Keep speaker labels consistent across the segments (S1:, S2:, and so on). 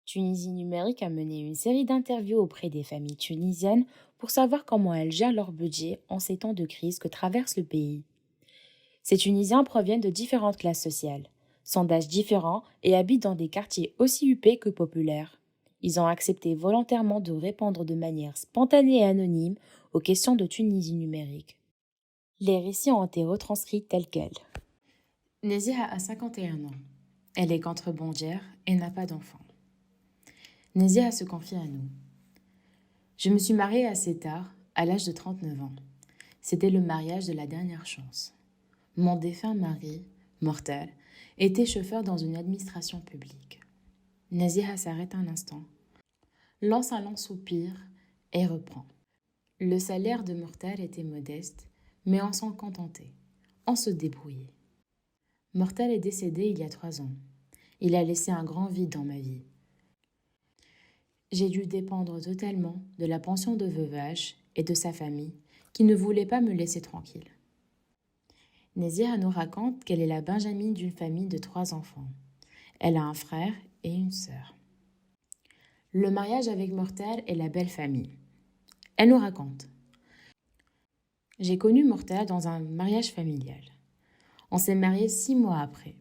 S1: Tunisie numérique a mené une série d'interviews auprès des familles tunisiennes pour savoir comment elles gèrent leur budget en ces temps de crise que traverse le pays. Ces Tunisiens proviennent de différentes classes sociales, sont d'âges différents et habitent dans des quartiers aussi huppés que populaires. Ils ont accepté volontairement de répondre de manière spontanée et anonyme aux questions de Tunisie numérique. Les récits ont été retranscrits tels quels. Nézia a 51 ans. Elle est contrebandière et n'a pas d'enfant. Nézia se confie à nous. Je me suis mariée assez tard, à l'âge de 39 ans. C'était le mariage de la dernière chance. Mon défunt mari, mortel, était chauffeur dans une administration publique. Nézia s'arrête un instant, lance un long soupir et reprend. Le salaire de mortel était modeste, mais on s'en contentait. On se débrouillait. Mortel est décédé il y a 3 ans. Il a laissé un grand vide dans ma vie. J'ai dû dépendre totalement de la pension de veuvage et de sa famille qui ne voulait pas me laisser tranquille. Nézia nous raconte qu'elle est la benjamine d'une famille de 3 enfants. Elle a un frère et une sœur. Le mariage avec Mortel est la belle famille. Elle nous raconte. J'ai connu Mortel dans un mariage familial. On s'est mariés 6 mois après.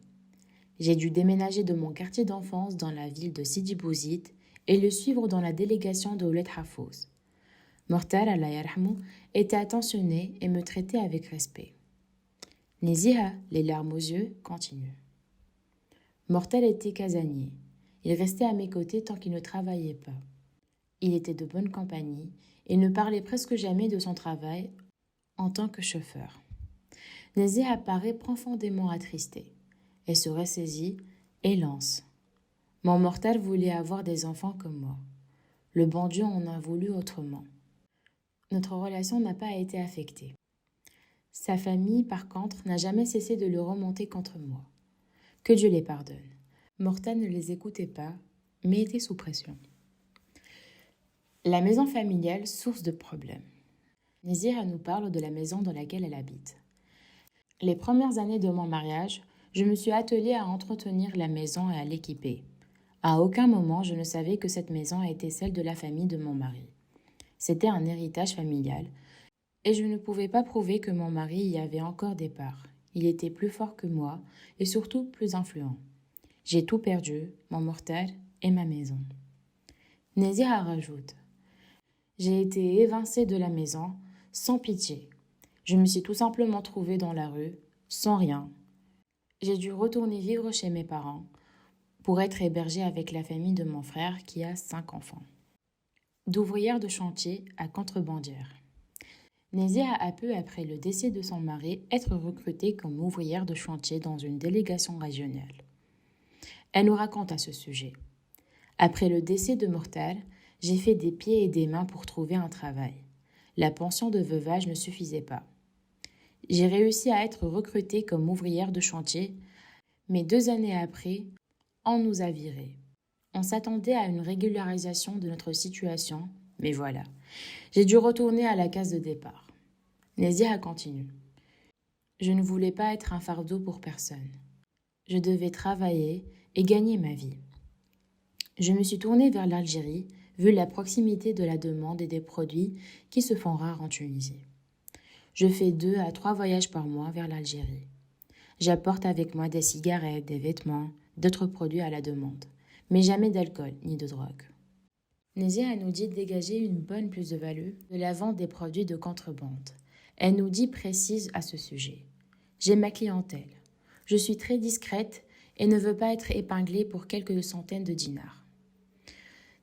S1: J'ai dû déménager de mon quartier d'enfance dans la ville de Sidi Bouzid et le suivre dans la délégation de Ouled Hafouz. Mortel, Allah yarhamou, était attentionné et me traitait avec respect. Nézia, les larmes aux yeux, continue. Mortel était casanier. Il restait à mes côtés tant qu'il ne travaillait pas. Il était de bonne compagnie et ne parlait presque jamais de son travail en tant que chauffeur. Nézia apparaît profondément attristée. Elle se ressaisit et lance. Mon mortel voulait avoir des enfants comme moi. Le bon Dieu en a voulu autrement. Notre relation n'a pas été affectée. Sa famille, par contre, n'a jamais cessé de le remonter contre moi. Que Dieu les pardonne. Mortel ne les écoutait pas, mais était sous pression. La maison familiale, source de problèmes. Nézia nous parle de la maison dans laquelle elle habite. Les premières années de mon mariage, je me suis attelée à entretenir la maison et à l'équiper. À aucun moment je ne savais que cette maison était celle de la famille de mon mari. C'était un héritage familial, et je ne pouvais pas prouver que mon mari y avait encore des parts. Il était plus fort que moi, et surtout plus influent. J'ai tout perdu, mon mortel et ma maison. Nézia rajoute. J'ai été évincée de la maison, sans pitié. Je me suis tout simplement trouvée dans la rue, sans rien. J'ai dû retourner vivre chez mes parents, pour être hébergée avec la famille de mon frère qui a 5 enfants. D'ouvrière de chantier à contrebandière. Nézia a peu après le décès de son mari être recrutée comme ouvrière de chantier dans une délégation régionale. Elle nous raconte à ce sujet. Après le décès de Mortel, j'ai fait des pieds et des mains pour trouver un travail. La pension de veuvage ne suffisait pas. J'ai réussi à être recrutée comme ouvrière de chantier, mais 2 années après, on nous a virés. On s'attendait à une régularisation de notre situation, mais voilà. J'ai dû retourner à la case de départ. Nézia continue. Je ne voulais pas être un fardeau pour personne. Je devais travailler et gagner ma vie. Je me suis tournée vers l'Algérie, vu la proximité de la demande et des produits qui se font rares en Tunisie. Je fais 2 à 3 voyages par mois vers l'Algérie. J'apporte avec moi des cigarettes, des vêtements, d'autres produits à la demande, mais jamais d'alcool ni de drogue. Nézia nous dit de dégager une bonne plus-value de la vente des produits de contrebande. Elle nous dit précise à ce sujet. J'ai ma clientèle. Je suis très discrète et ne veux pas être épinglée pour quelques centaines de dinars.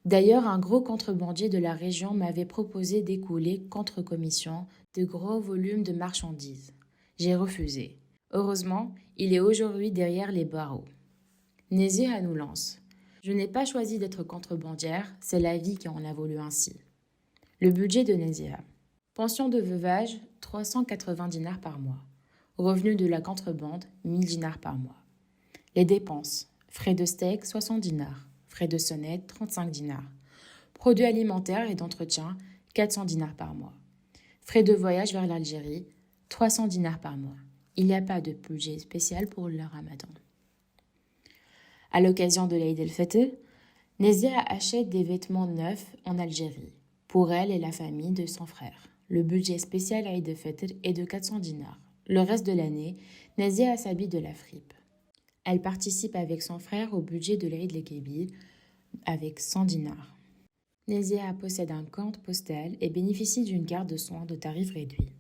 S1: D'ailleurs, un gros contrebandier de la région m'avait proposé d'écouler contre commission de gros volumes de marchandises. J'ai refusé. Heureusement, il est aujourd'hui derrière les barreaux. Nézia nous lance. Je n'ai pas choisi d'être contrebandière, c'est la vie qui en a voulu ainsi. Le budget de Nézia. Pension de veuvage, 380 dinars par mois. Revenu de la contrebande, 1000 dinars par mois. Les dépenses. Frais de steak, 60 dinars. Frais de sonnette, 35 dinars. Produits alimentaires et d'entretien, 400 dinars par mois. Frais de voyage vers l'Algérie, 300 dinars par mois. Il n'y a pas de budget spécial pour le ramadan. À l'occasion de l'Aïd el-Fitr, Nézia achète des vêtements neufs en Algérie, pour elle et la famille de son frère. Le budget spécial Eid el-Fitr est de 400 dinars. Le reste de l'année, Nézia s'habille de la fripe. Elle participe avec son frère au budget de l'Eid el-Kébir avec 100 dinars. Nézia possède un compte postal et bénéficie d'une carte de soins de tarif réduit.